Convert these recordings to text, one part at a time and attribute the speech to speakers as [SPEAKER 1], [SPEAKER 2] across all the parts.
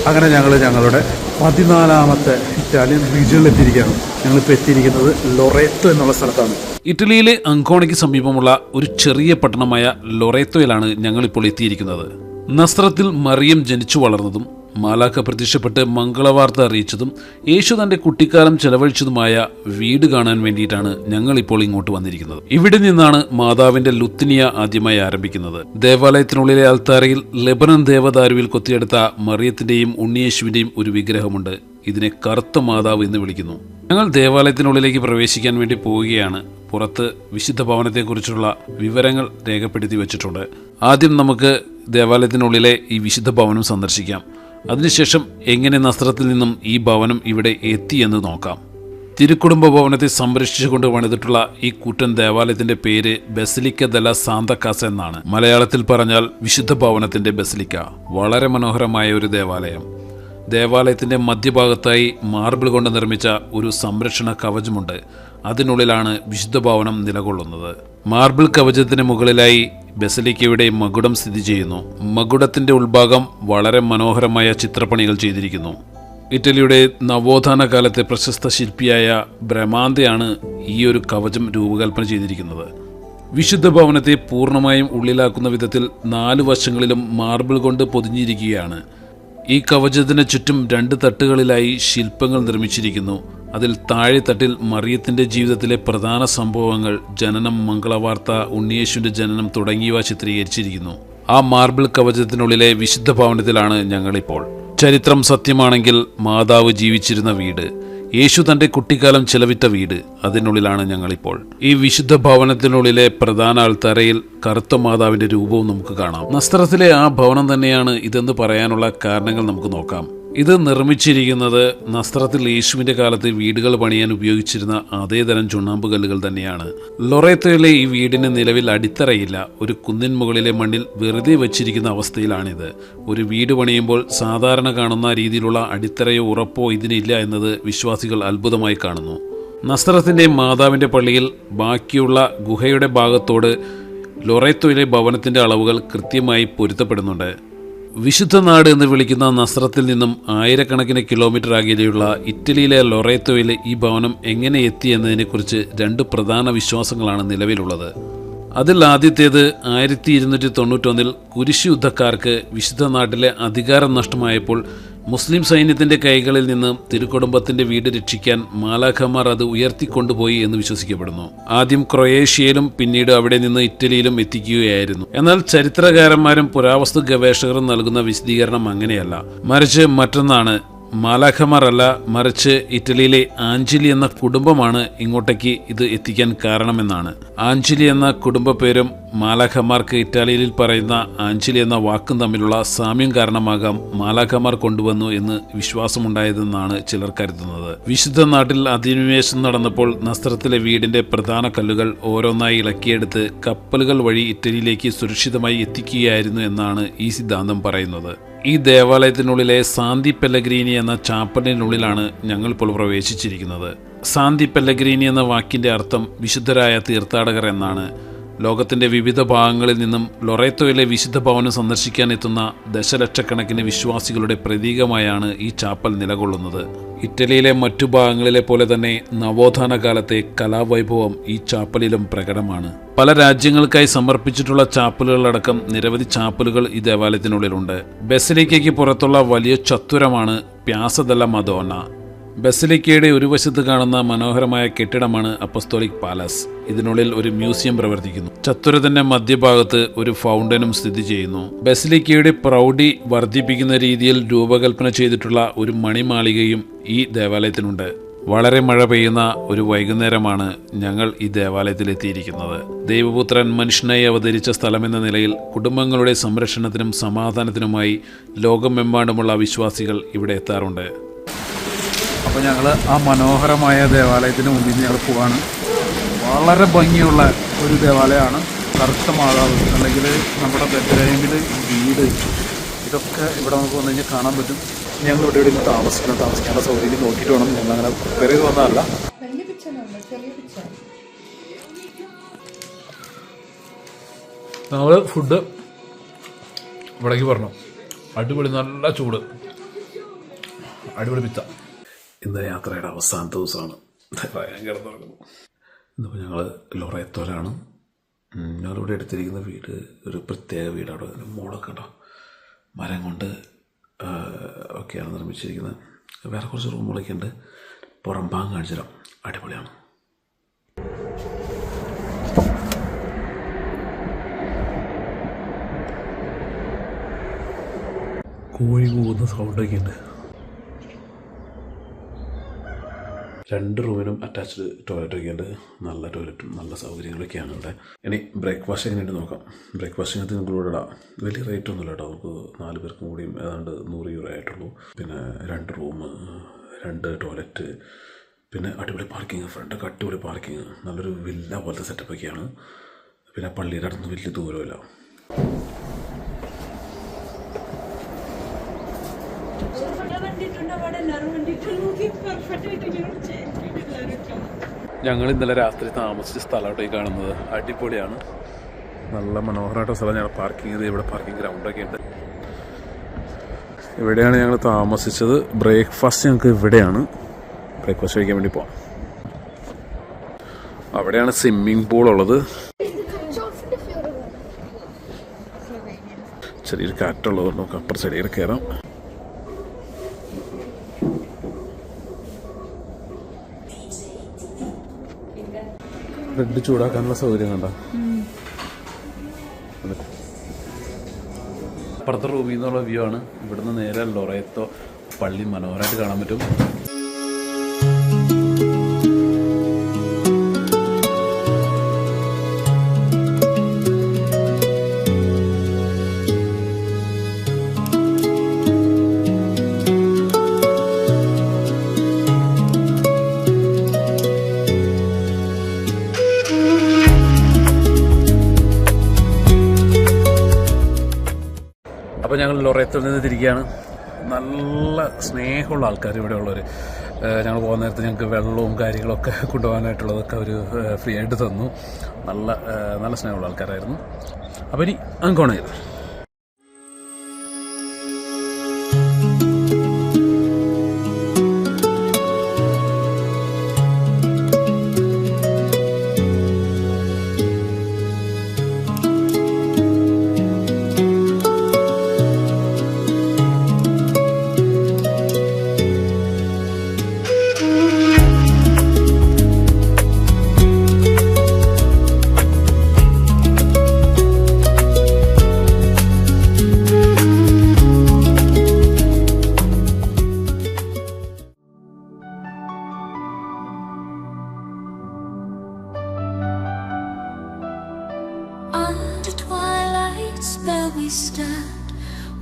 [SPEAKER 1] അങ്ങനെ ഞങ്ങളുടെ 14ാമത്തെ ഇറ്റാലിയൻ റീജിയനിൽ എത്തിയിരിക്കുകയാണ്. ഞങ്ങളിപ്പോൾ എത്തിയിരിക്കുന്നത് ലൊറേറ്റോ എന്നുള്ള സ്ഥലത്താണ്.
[SPEAKER 2] ഇറ്റലിയിലെ അങ്കോണയ്ക്ക് സമീപമുള്ള ഒരു ചെറിയ പട്ടണമായ ലൊറേത്തോയിലാണ് ഞങ്ങളിപ്പോൾ എത്തിയിരിക്കുന്നത്. നസ്രത്തിൽ മറിയം ജനിച്ചു വളർന്നതും മാലാഖ പ്രത്യക്ഷപ്പെട്ട് മംഗളവാർത്ത അറിയിച്ചതും യേശു തന്റെ കുട്ടിക്കാലം ചെലവഴിച്ചതുമായ വീട് കാണാൻ വേണ്ടിയിട്ടാണ് ഞങ്ങൾ ഇപ്പോൾ ഇങ്ങോട്ട് വന്നിരിക്കുന്നത്. ഇവിടെ നിന്നാണ് മാതാവിന്റെ ലുത്തിനിയ ആദ്യമായി ആരംഭിക്കുന്നത്. ദേവാലയത്തിനുള്ളിലെ അൽത്താരയിൽ ലെബനൻ ദേവദാരുവിൽ കൊത്തിയെടുത്ത മറിയത്തിന്റെയും ഉണ്ണിയേശുവിന്റെയും ഒരു വിഗ്രഹമുണ്ട്. ഇതിനെ കറുത്ത മാതാവ് എന്ന് വിളിക്കുന്നു. ഞങ്ങൾ ദേവാലയത്തിനുള്ളിലേക്ക് പ്രവേശിക്കാൻ വേണ്ടി പോവുകയാണ്. പുറത്ത് വിശുദ്ധ ഭവനത്തെക്കുറിച്ചുള്ള വിവരങ്ങൾ രേഖപ്പെടുത്തി വെച്ചിട്ടുണ്ട്. ആദ്യം നമുക്ക് ദേവാലയത്തിനുള്ളിലെ ഈ വിശുദ്ധ ഭവനം സന്ദർശിക്കാം. അതിനുശേഷം എങ്ങനെ നസ്രത്തിൽ നിന്നും ഈ ഭവനം ഇവിടെ എത്തിയെന്ന് നോക്കാം. തിരുക്കുടുംബ ഭവനത്തെ സംരക്ഷിച്ചുകൊണ്ട് പണിതിട്ടുള്ള ഈ കൂറ്റൻ ദേവാലയത്തിന്റെ പേര് ബസിലിക്ക ദെല്ല സാന്ത കാസ എന്നാണ്. മലയാളത്തിൽ പറഞ്ഞാൽ വിശുദ്ധ ഭവനത്തിന്റെ ബസിലിക്ക. വളരെ മനോഹരമായ ഒരു ദേവാലയം. ദേവാലയത്തിന്റെ മധ്യഭാഗത്തായി മാർബിൾ കൊണ്ട് നിർമ്മിച്ച ഒരു സംരക്ഷണ കവചമുണ്ട്. അതിനുള്ളിലാണ് വിശുദ്ധ ഭവനം നിലകൊള്ളുന്നത്. മാർബിൾ കവചത്തിന് മുകളിലായി ബസിലിക്കയുടെ മകുടം സ്ഥിതി ചെയ്യുന്നു. മകുടത്തിന്റെ ഉൾഭാഗം വളരെ മനോഹരമായ ചിത്രപ്പണികൾ ചെയ്തിരിക്കുന്നു. ഇറ്റലിയുടെ നവോത്ഥാന കാലത്തെ പ്രശസ്ത ശില്പിയായ ബ്രഹ്മാന്തയാണ് ഈ ഒരു കവചം രൂപകൽപ്പന ചെയ്തിരിക്കുന്നത്. വിശുദ്ധ ഭവനത്തെ പൂർണ്ണമായും ഉള്ളിലാക്കുന്ന വിധത്തിൽ 4 വശങ്ങളിലും മാർബിൾ കൊണ്ട് പൊതിഞ്ഞിരിക്കുകയാണ്. ഈ കവചത്തിന് ചുറ്റും 2 തട്ടുകളിലായി ശില്പങ്ങൾ നിർമ്മിച്ചിരിക്കുന്നു. അതിൽ താഴെ തട്ടിൽ മറിയത്തിന്റെ ജീവിതത്തിലെ പ്രധാന സംഭവങ്ങൾ, ജനനം, മംഗളവാർത്ത, ഉണ്ണിയേശുവിന്റെ ജനനം തുടങ്ങിയവ ചിത്രീകരിച്ചിരിക്കുന്നു. ആ മാർബിൾ കവചത്തിനുള്ളിലെ വിശുദ്ധ ഭവനത്തിലാണ് ഞങ്ങളിപ്പോൾ. ചരിത്രം സത്യമാണെങ്കിൽ മാതാവ് ജീവിച്ചിരുന്ന വീട്, യേശു തന്റെ കുട്ടിക്കാലം ചെലവിട്ട വീട്, അതിനുള്ളിലാണ് ഞങ്ങളിപ്പോൾ. ഈ വിശുദ്ധ ഭവനത്തിനുള്ളിലെ പ്രധാന ആൾത്തറയിൽ കറുത്ത മാതാവിന്റെ രൂപവും നമുക്ക് കാണാം. നസ്രത്തിലെ ആ ഭവനം തന്നെയാണ് ഇതെന്ന് പറയാനുള്ള കാരണങ്ങൾ നമുക്ക് നോക്കാം. ഇത് നിർമ്മിച്ചിരിക്കുന്നത് നസ്രത്തിൽ യേശുവിന്റെ കാലത്ത് വീടുകൾ പണിയാൻ ഉപയോഗിച്ചിരുന്ന അതേ തരം ചുണ്ണാമ്പ് കല്ലുകൾ തന്നെയാണ്. ലൊറേത്തോയിലെ ഈ വീടിന് നിലവിൽ അടിത്തറയില്ല. ഒരു കുന്നിൻ മുകളിലെ മണ്ണിൽ വെറുതെ വെച്ചിരിക്കുന്ന അവസ്ഥയിലാണിത്. ഒരു വീട് പണിയുമ്പോൾ സാധാരണ കാണുന്ന രീതിയിലുള്ള അടിത്തറയോ ഉറപ്പോ ഇതിനില്ല എന്നത് വിശ്വാസികൾ അത്ഭുതമായി കാണുന്നു. നസ്രത്തിന്റെ മാതാവിന്റെ പള്ളിയിൽ ബാക്കിയുള്ള ഗുഹയുടെ ഭാഗത്തോട് ലൊറേത്തോയിലെ ഭവനത്തിന്റെ അളവുകൾ കൃത്യമായി പൊരുത്തപ്പെടുന്നുണ്ട്. വിശുദ്ധ നാട് എന്ന് വിളിക്കുന്ന നസ്രത്തിൽ നിന്നും 1000കണക്കിന് കിലോമീറ്റർ അകലെയുള്ള ഇറ്റലിയിലെ ലൊറേത്തോയിലെ ഈ ഭവനം എങ്ങനെ എത്തി എന്നതിനെക്കുറിച്ച് 2 പ്രധാന വിശ്വാസങ്ങളാണ് നിലവിലുള്ളത്. അതിൽ ആദ്യത്തേത് 1291 കുരിശ് യുദ്ധക്കാർക്ക് വിശുദ്ധ നാട്ടിലെ അധികാരം നഷ്ടമായപ്പോൾ മുസ്ലിം സൈന്യത്തിന്റെ കൈകളിൽ നിന്ന് തിരുക്കുടുംബത്തിന്റെ വീട് രക്ഷിക്കാൻ മാലാഖമാർ അത് ഉയർത്തിക്കൊണ്ടുപോയി എന്ന് വിശ്വസിക്കപ്പെടുന്നു. ആദ്യം ക്രൊയേഷ്യയിലും പിന്നീട് അവിടെ നിന്ന് ഇറ്റലിയിലും എത്തിക്കുകയായിരുന്നു. എന്നാൽ ചരിത്രകാരന്മാരും പുരാവസ്തു ഗവേഷകരും നൽകുന്ന വിശദീകരണം അങ്ങനെയല്ല, മറിച്ച് മറ്റൊന്നാണ്. മാലാഖമാർ അല്ല, മറിച്ച് ഇറ്റലിയിലെ ആഞ്ചലി എന്ന കുടുംബമാണ് ഇങ്ങോട്ടേക്ക് ഇത് എത്തിക്കാൻ കാരണമെന്നാണ്. ആഞ്ചലി എന്ന കുടുംബ പേരും മാലാഖമാർക്ക് ഇറ്റാലിയയിൽ പറയുന്ന ആഞ്ചലി എന്ന വാക്കും തമ്മിലുള്ള സാമ്യം കാരണമാകാം മാലാഖമാർ കൊണ്ടുവന്നു എന്ന് വിശ്വാസമുണ്ടായതെന്നാണ് ചിലർ കരുതുന്നത്. വിശുദ്ധ നാട്ടിൽ അധിനിവേശം നടന്നപ്പോൾ നസ്രത്തിലെ വീടിന്റെ പ്രധാന കല്ലുകൾ ഓരോന്നായി ഇളക്കിയെടുത്ത് കപ്പലുകൾ വഴി ഇറ്റലിയിലേക്ക് സുരക്ഷിതമായി എത്തിക്കുകയായിരുന്നു എന്നാണ് ഈ സിദ്ധാന്തം പറയുന്നത്. ഈ ദേവാലയത്തിനുള്ളിലെ സാന്തി പെല്ലഗ്രീനി എന്ന ചാപ്പലിനുള്ളിലാണ് ഞങ്ങളിപ്പോൾ പ്രവേശിച്ചിരിക്കുന്നത്. സാന്തി പെല്ലഗ്രീനി എന്ന വാക്കിന്റെ അർത്ഥം വിശുദ്ധരായ തീർത്ഥാടകർ എന്നാണ്. ലോകത്തിന്റെ വിവിധ ഭാഗങ്ങളിൽ നിന്നും ലൊറേത്തോയിലെ വിശുദ്ധ ഭവനം സന്ദർശിക്കാൻ എത്തുന്ന ദശലക്ഷക്കണക്കിന് വിശ്വാസികളുടെ പ്രതീകമായാണ് ഈ ചാപ്പൽ നിലകൊള്ളുന്നത്. ഇറ്റലിയിലെ മറ്റു ഭാഗങ്ങളിലെ പോലെ തന്നെ നവോത്ഥാന കാലത്തെ കലാവൈഭവം ഈ ചാപ്പലിലും പ്രകടമാണ്. പല രാജ്യങ്ങൾക്കായി സമർപ്പിച്ചിട്ടുള്ള ചാപ്പലുകളടക്കം നിരവധി ചാപ്പലുകൾ ഈ ദേവാലയത്തിനുള്ളിലുണ്ട്. ബസിലിക്കയ്ക്ക് പുറത്തുള്ള വലിയ ചത്തുരമാണ് പ്യാസ ദെല്ല മദോന. ബസിലിക്കയുടെ ഒരു വശത്ത് കാണുന്ന മനോഹരമായ കെട്ടിടമാണ് അപ്പസ്തോലിക് പാലസ്. ഇതിനുള്ളിൽ ഒരു മ്യൂസിയം പ്രവർത്തിക്കുന്നു. ചത്തുരത്തിന്റെ മധ്യഭാഗത്ത് ഒരു ഫൗണ്ടനും സ്ഥിതി ചെയ്യുന്നു. ബസിലിക്കയുടെ പ്രൗഢി വർദ്ധിപ്പിക്കുന്ന രീതിയിൽ രൂപകൽപ്പന ചെയ്തിട്ടുള്ള ഒരു മണിമാളികയും ഈ ദേവാലയത്തിനുണ്ട്. വളരെ മഴ പെയ്യുന്ന ഒരു വൈകുന്നേരമാണ് ഞങ്ങൾ ഈ ദേവാലയത്തിൽ എത്തിയിരിക്കുന്നത്. ദൈവപുത്രൻ മനുഷ്യനായി അവതരിച്ച സ്ഥലമെന്ന നിലയിൽ കുടുംബങ്ങളുടെ സംരക്ഷണത്തിനും സമാധാനത്തിനുമായി ലോകമെമ്പാടുമുള്ള വിശ്വാസികൾ ഇവിടെ എത്താറുണ്ട്.
[SPEAKER 1] അപ്പോൾ ഞങ്ങൾ ആ മനോഹരമായ ദേവാലയത്തിന് മുമ്പിൽ ഞങ്ങൾ പോവാണ്. വളരെ ഭംഗിയുള്ള ഒരു ദേവാലയമാണ്. കറുത്ത മാതാവ്, അല്ലെങ്കിൽ നമ്മുടെ ബെത്ലഹേമിൽ വീട്, ഇതൊക്കെ ഇവിടെ നമുക്ക് വന്നു കഴിഞ്ഞാൽ കാണാൻ പറ്റും. ഞങ്ങൾ ഇവിടെ എവിടെയും താമസിക്കാനുള്ള സൗകര്യം നോക്കിയിട്ട് വേണം. ഞങ്ങൾ അങ്ങനെ പ്രിപ്പയർ ചെയ്ത് വന്നതല്ല. ഞങ്ങൾ ഫുഡ് ഇവിടേക്ക് പറഞ്ഞു. അടിപൊളി, നല്ല ചൂട്.
[SPEAKER 2] അടിപൊളി പിത്ത. ഇന്ന് യാത്രയുടെ അവസാനത്തെ ദിവസമാണ്. ഭയങ്കര തുറക്കുന്നു. ഇന്നിപ്പോൾ ഞങ്ങൾ ലൊറേത്തോയിലാണ്. ഞങ്ങളിവിടെ എടുത്തിരിക്കുന്ന വീട് ഒരു പ്രത്യേക വീടാണ്. മോളൊക്കെ ഉണ്ടോ, മരം കൊണ്ട് ഒക്കെയാണ് നിർമ്മിച്ചിരിക്കുന്നത്. വേറെ കുറച്ച് റൂമുകളൊക്കെ ഉണ്ട്. പുറം ഭാഗം കാണിച്ചു തരാം. അടിപൊളിയാണ്. കോഴി കൂവുന്ന സൗണ്ടൊക്കെ ഉണ്ട്. 2 റൂമിനും അറ്റാച്ച്ഡ് ടോയ്ലറ്റൊക്കെ ഉണ്ട്. നല്ല ടോയ്ലറ്റും നല്ല സൗകര്യങ്ങളൊക്കെയാണ് ഇവിടെ. ഇനി ബ്രേക്ക്ഫാസ്റ്റ് എങ്ങനെയുണ്ട് നോക്കാം. ബ്രേക്ക്ഫാസ്റ്റിനകത്ത് ഇൻക്ലൂഡഡാ. വലിയ റേറ്റ് ഒന്നുമില്ല കേട്ടോ. നമുക്ക് 4 പേർക്കും കൂടിയും ഏതാണ്ട് 100 euro ആയിട്ടുള്ളൂ. പിന്നെ 2 റൂം, 2 ടോയ്ലറ്റ്, പിന്നെ അടിപൊളി പാർക്കിങ്. ഫ്രണ്ടൊക്കെ അടിപൊളി പാർക്കിങ്. നല്ലൊരു വില്ല പോലത്തെ സെറ്റപ്പൊക്കെയാണ്. പിന്നെ പള്ളിയുടെ അടുത്ത് വലിയ ദൂരമില്ല. ഞങ്ങൾ ഇന്നലെ രാത്രി താമസിച്ച സ്ഥലമായിട്ട് കാണുന്നത്. അടിപൊളിയാണ്, നല്ല മനോഹരമായിട്ട് സ്ഥലം. ഞങ്ങൾ പാർക്കിംഗ് ചെയ്ത് ഇവിടെ പാർക്കിംഗ് ഗ്രൗണ്ടൊക്കെ ഉണ്ട്. ഇവിടെയാണ് ഞങ്ങൾ താമസിച്ചത്. ബ്രേക്ക്ഫാസ്റ്റ് ഞങ്ങൾക്ക് ഇവിടെയാണ്. ബ്രേക്ക്ഫാസ്റ്റ് കഴിക്കാൻ വേണ്ടി പോകാം. അവിടെയാണ് സ്വിമ്മിംഗ് പൂൾ ഉള്ളത്. ചെറിയൊരു കാറ്റുള്ളത് നമുക്ക് അപ്പുറം ചെടിയിൽ കയറാം. ബ്രെഡ് ചൂടാക്കാനുള്ള സൗകര്യം കണ്ടോ. അപ്പുറത്തെ റൂമിൽ നിന്നുള്ള വ്യൂ ആണ്. ഇവിടുന്ന് നേരെ ലൊറേത്തോ പള്ളി മനോഹരമായിട്ട് കാണാൻ പറ്റും. അപ്പോൾ ഞങ്ങൾ ലൊറേത്തോയിൽ നിന്ന് തിരിക്കുകയാണ്. നല്ല സ്നേഹമുള്ള ആൾക്കാർ ഇവിടെ ഉള്ളവർ. ഞങ്ങൾ പോകുന്ന നേരത്ത് ഞങ്ങൾക്ക് വെള്ളവും കാര്യങ്ങളൊക്കെ കൊണ്ടുപോകാനായിട്ടുള്ളതൊക്കെ അവർ ഫ്രീ ആയിട്ട് തന്നു. നല്ല സ്നേഹമുള്ള ആൾക്കാരായിരുന്നു. അപ്പോൾ ഇനി അങ്കോണയിൽ
[SPEAKER 3] where we stand,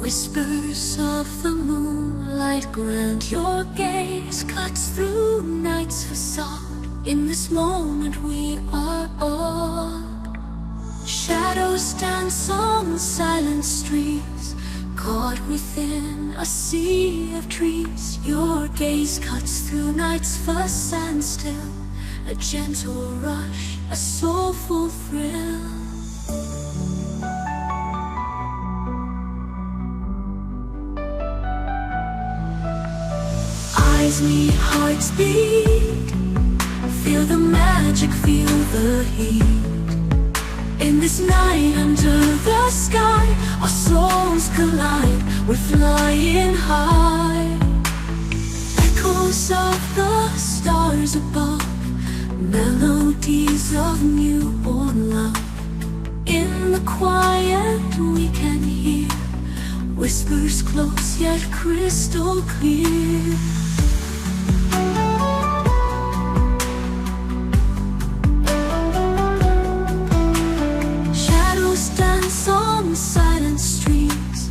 [SPEAKER 3] whispers of the moonlight grant your gaze cuts through night's facade. In this moment we are awed. Shadows dance on silent streets, caught within a sea of trees. Your gaze cuts through night's fuss and still, a gentle rush, a soulful thrill. Eyes meet, hearts beat, feel the magic, feel the heat. In this night under the sky, our souls collide, we're flying high. Echoes of the stars above, melodies of newborn love. In the quiet we can hear whispers close yet crystal clear. Shadows dance on silent streets,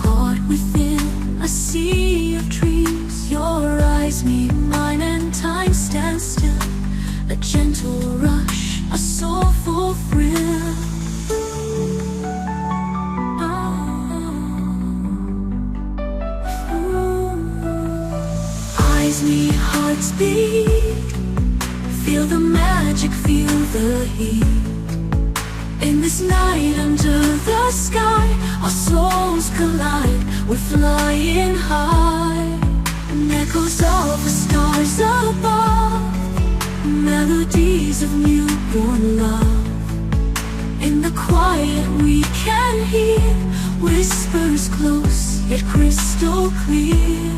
[SPEAKER 3] caught within a sea of trees. Your eyes meet mine and time stands still, a gentle rush, a soulful thrill. Eyes meet, hearts beat, feel the magic, feel the heat. In this night under the sky, our souls collide, we're flying high. of newborn love. In the quiet we can hear whispers close yet crystal clear.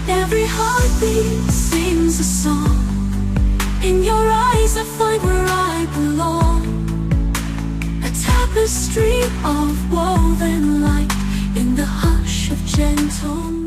[SPEAKER 3] Every heartbeat sings a song. In your eyes I find where I belong. A tapestry of woven light in the hush of gentle